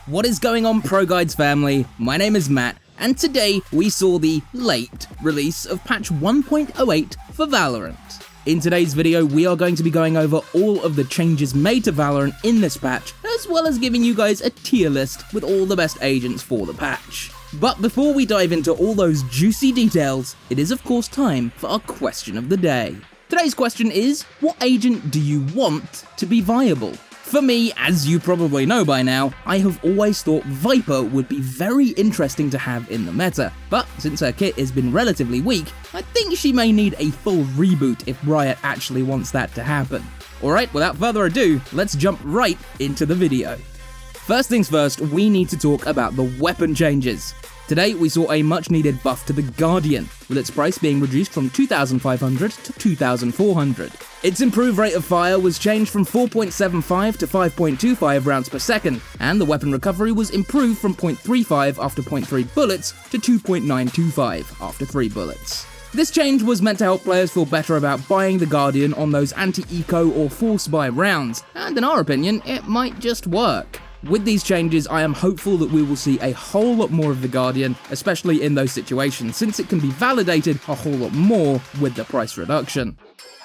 What is going on, ProGuides family? My name is Matt, and today we saw the late release of patch 1.08 for Valorant. In today's video, we are going to be going over all of the changes made to Valorant in this patch, as well as giving you guys a tier list with all the best agents for the patch. But before we dive into all those juicy details, it is of course time for our question of the day. Today's question is, what agent do you want to be viable? For me, as you probably know by now, I have always thought Viper would be very interesting to have in the meta, but since her kit has been relatively weak, I think she may need a full reboot if Riot actually wants that to happen. Alright, without further ado, let's jump right into the video. First things first, we need to talk about the weapon changes. Today, we saw a much needed buff to the Guardian, with its price being reduced from 2,500 to 2,400. Its improved rate of fire was changed from 4.75 to 5.25 rounds per second, and the weapon recovery was improved from 0.35 after 0.3 bullets to 2.925 after 3 bullets. This change was meant to help players feel better about buying the Guardian on those anti-eco or force buy rounds, and in our opinion, it might just work. With these changes, I am hopeful that we will see a whole lot more of the Guardian, especially in those situations, since it can be validated a whole lot more with the price reduction.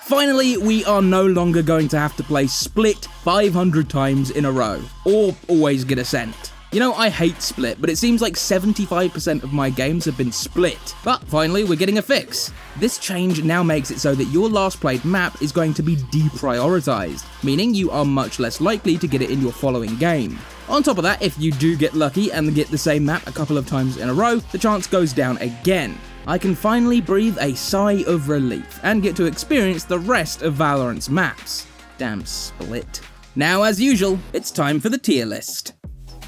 Finally, we are no longer going to have to play Split 500 times in a row, or always get a scent. You know, I hate Split, but it seems like 75% of my games have been Split. But finally, we're getting a fix. This change now makes it so that your last played map is going to be deprioritized, meaning you are much less likely to get it in your following game. On top of that, if you do get lucky and get the same map a couple of times in a row, the chance goes down again. I can finally breathe a sigh of relief and get to experience the rest of Valorant's maps. Damn Split. Now, as usual, it's time for the tier list.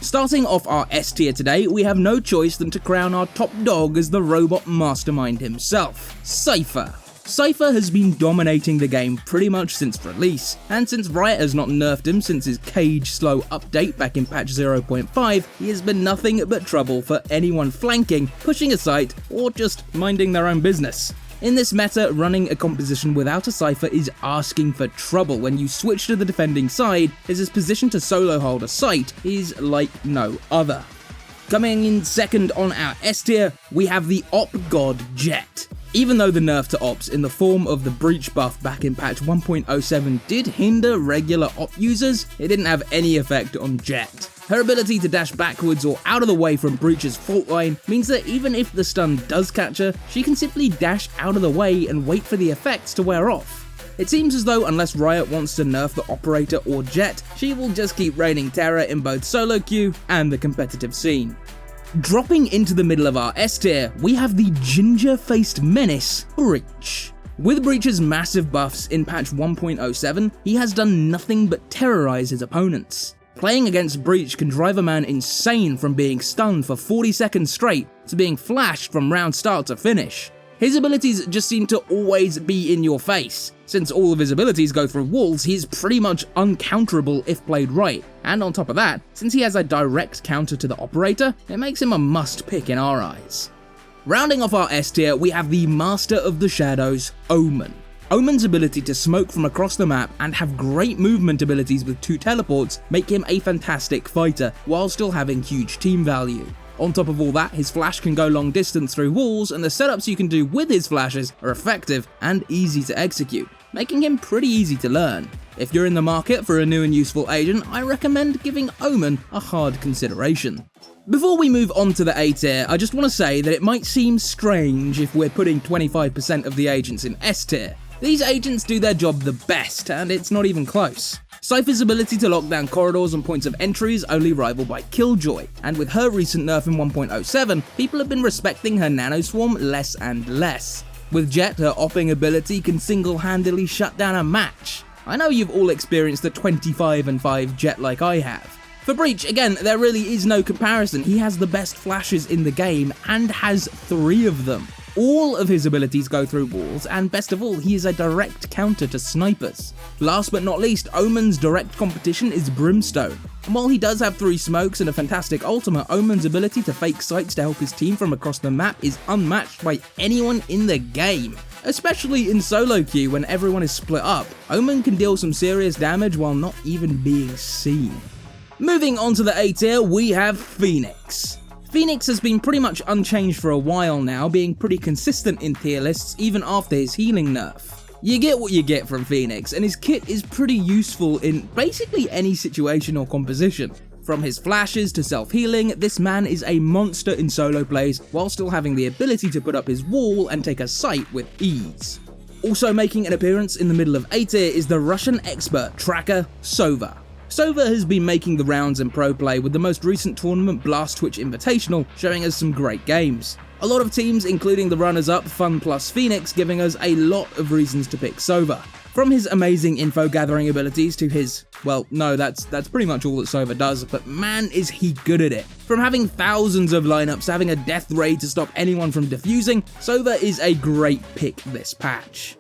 Starting off our S tier today, we have no choice than to crown our top dog as the robot mastermind himself, CYPHER. CYPHER has been dominating the game pretty much since release, and since Riot has not nerfed him since his cage slow update back in patch 0.5, he has been nothing but trouble for anyone flanking, pushing a site, or just minding their own business. In this meta, running a composition without a CYPHER is asking for trouble when you switch to the defending side, as his position to solo hold a site is like no other. Coming in second on our S tier, we have the Op God Jett. Even though the nerf to Ops in the form of the Breach buff back in patch 1.07 did hinder regular Op users, it didn't have any effect on Jett. Her ability to dash backwards or out of the way from Breach's fault line means that even if the stun does catch her, she can simply dash out of the way and wait for the effects to wear off. It seems as though unless Riot wants to nerf the Operator or Jett, she will just keep reigning terror in both solo queue and the competitive scene. Dropping into the middle of our S tier, we have the ginger-faced menace, Breach. With Breach's massive buffs in patch 1.07, he has done nothing but terrorize his opponents. Playing against Breach can drive a man insane from being stunned for 40 seconds straight to being flashed from round start to finish. His abilities just seem to always be in your face. Since all of his abilities go through walls, he's pretty much uncounterable if played right. And on top of that, since he has a direct counter to the Operator, it makes him a must pick in our eyes. Rounding off our S tier, we have the Master of the Shadows, OMEN. OMEN's ability to smoke from across the map and have great movement abilities with 2 teleports make him a fantastic fighter, while still having huge team value. On top of all that, his flash can go long distance through walls, and the setups you can do with his flashes are effective and easy to execute, making him pretty easy to learn. If you're in the market for a new and useful agent, I recommend giving OMEN a hard consideration. Before we move on to the A tier, I just want to say that it might seem strange if we're putting 25% of the agents in S tier. These agents do their job the best, and it's not even close. CYPHER's ability to lock down corridors and points of entry is only rivaled by KILLJOY, and with her recent nerf in 1.07, people have been respecting her nanoswarm less and less. With Jett, her opping ability can single-handedly shut down a match. I know you've all experienced the 25-5 Jett like I have. For Breach, again, there really is no comparison. He has the best flashes in the game, and has 3 of them. All of his abilities go through walls, and best of all, he is a direct counter to snipers. Last but not least, OMEN's direct competition is Brimstone. And while he does have 3 smokes and a fantastic ultimate, OMEN's ability to fake sites to help his team from across the map is unmatched by anyone in the game. Especially in solo queue when everyone is split up, OMEN can deal some serious damage while not even being seen. Moving on to the A tier, we have Phoenix. Phoenix has been pretty much unchanged for a while now, being pretty consistent in tier lists even after his healing nerf. You get what you get from Phoenix, and his kit is pretty useful in basically any situation or composition. From his flashes to self-healing, this man is a monster in solo plays while still having the ability to put up his wall and take a site with ease. Also making an appearance in the middle of A tier is the Russian expert tracker SOVA. SOVA has been making the rounds in pro play, with the most recent tournament Blast Twitch Invitational showing us some great games. A lot of teams, including the runners-up Fun plus Phoenix, giving us a lot of reasons to pick SOVA. From his amazing info gathering abilities to his, well, no, that's pretty much all that SOVA does, but man is he good at it. From having thousands of lineups to having a death ray to stop anyone from defusing, SOVA is a great pick this patch.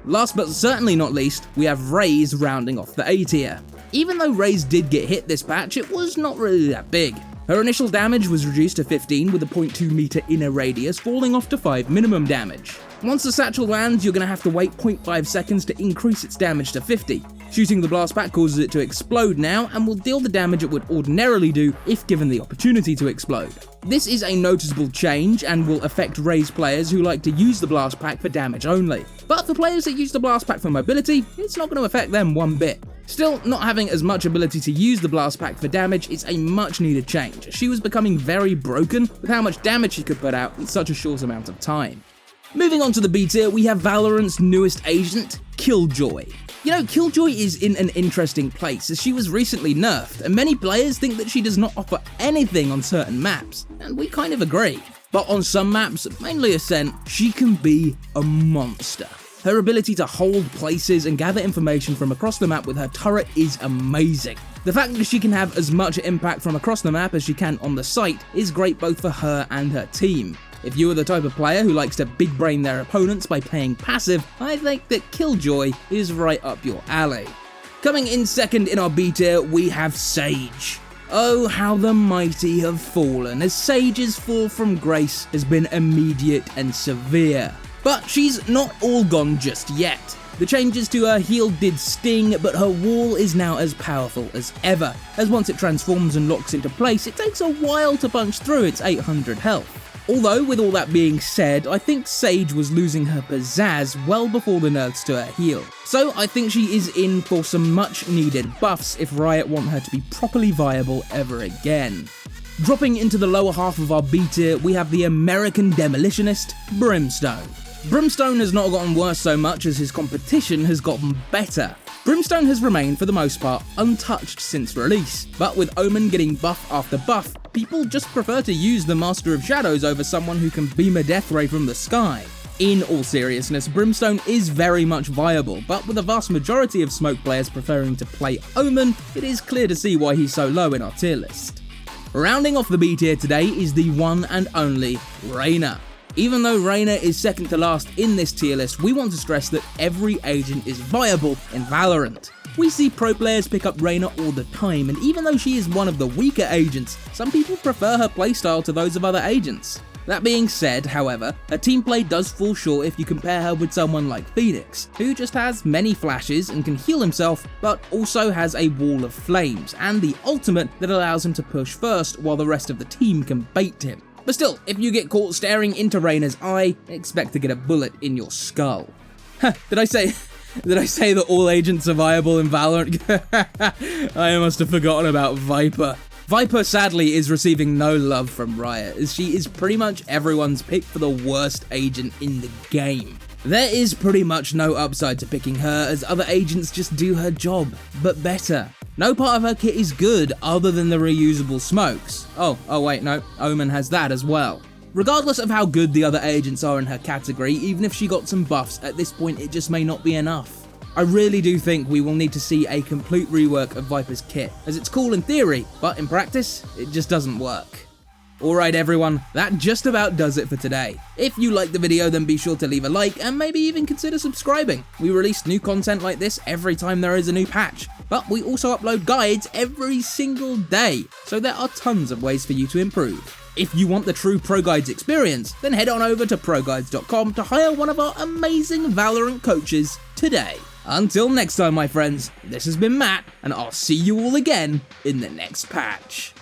Last but certainly not least, we have RAZE rounding off the A tier. Even though RAZE did get hit this patch, it was not really that big. Her initial damage was reduced to 15 with a 0.2 meter inner radius, falling off to 5 minimum damage. Once the satchel lands, you're going to have to wait 0.5 seconds to increase its damage to 50. Shooting the blast back causes it to explode now, and will deal the damage it would ordinarily do if given the opportunity to explode. This is a noticeable change and will affect RAZE players who like to use the blast pack for damage only. But for players that use the blast pack for mobility, it's not going to affect them one bit. Still, not having as much ability to use the blast pack for damage is a much needed change. She was becoming very broken with how much damage she could put out in such a short amount of time. Moving on to the B tier, we have Valorant's newest agent, KILLJOY. You know, KILLJOY is in an interesting place as she was recently nerfed, and many players think that she does not offer anything on certain maps, and we kind of agree. But on some maps, mainly Ascent, she can be a monster. Her ability to hold places and gather information from across the map with her turret is amazing. The fact that she can have as much impact from across the map as she can on the site is great both for her and her team. If you are the type of player who likes to big brain their opponents by playing passive, I think that KILLJOY is right up your alley. Coming in second in our B tier, we have Sage. Oh, how the mighty have fallen, as Sage's fall from grace has been immediate and severe. But she's not all gone just yet. The changes to her heal did sting, but her wall is now as powerful as ever, as once it transforms and locks into place, it takes a while to punch through its 800 health. Although, with all that being said, I think Sage was losing her pizzazz well before the nerfs to her heal. So I think she is in for some much needed buffs if Riot want her to be properly viable ever again. Dropping into the lower half of our B tier, we have the American demolitionist, Brimstone. Brimstone has not gotten worse so much as his competition has gotten better. Brimstone has remained, for the most part, untouched since release, but with OMEN getting buff after buff, people just prefer to use the Master of Shadows over someone who can beam a death ray from the sky. In all seriousness, Brimstone is very much viable, but with a vast majority of Smoke players preferring to play OMEN, it is clear to see why he's so low in our tier list. Rounding off the B tier today is the one and only REYNA. Even though REYNA is second to last in this tier list, we want to stress that every agent is viable in Valorant. We see pro players pick up REYNA all the time, and even though she is one of the weaker agents, some people prefer her playstyle to those of other agents. That being said, however, her team play does fall short if you compare her with someone like Phoenix, who just has many flashes and can heal himself, but also has a wall of flames, and the ultimate that allows him to push first while the rest of the team can bait him. But still, if you get caught staring into REYNA's eye, expect to get a bullet in your skull. Did I say that all agents are viable in Valorant? I must have forgotten about Viper. Viper sadly is receiving no love from Riot, as she is pretty much everyone's pick for the worst agent in the game. There is pretty much no upside to picking her, as other agents just do her job, but better. No part of her kit is good other than the reusable smokes. Oh wait, no, OMEN has that as well. Regardless of how good the other agents are in her category, even if she got some buffs, at this point it just may not be enough. I really do think we will need to see a complete rework of Viper's kit, as it's cool in theory, but in practice, it just doesn't work. Alright everyone, that just about does it for today. If you liked the video, then be sure to leave a like and maybe even consider subscribing. We release new content like this every time there is a new patch, but we also upload guides every single day, so there are tons of ways for you to improve. If you want the true ProGuides experience, then head on over to ProGuides.com to hire one of our amazing Valorant coaches today. Until next time, my friends, this has been Matt, and I'll see you all again in the next patch.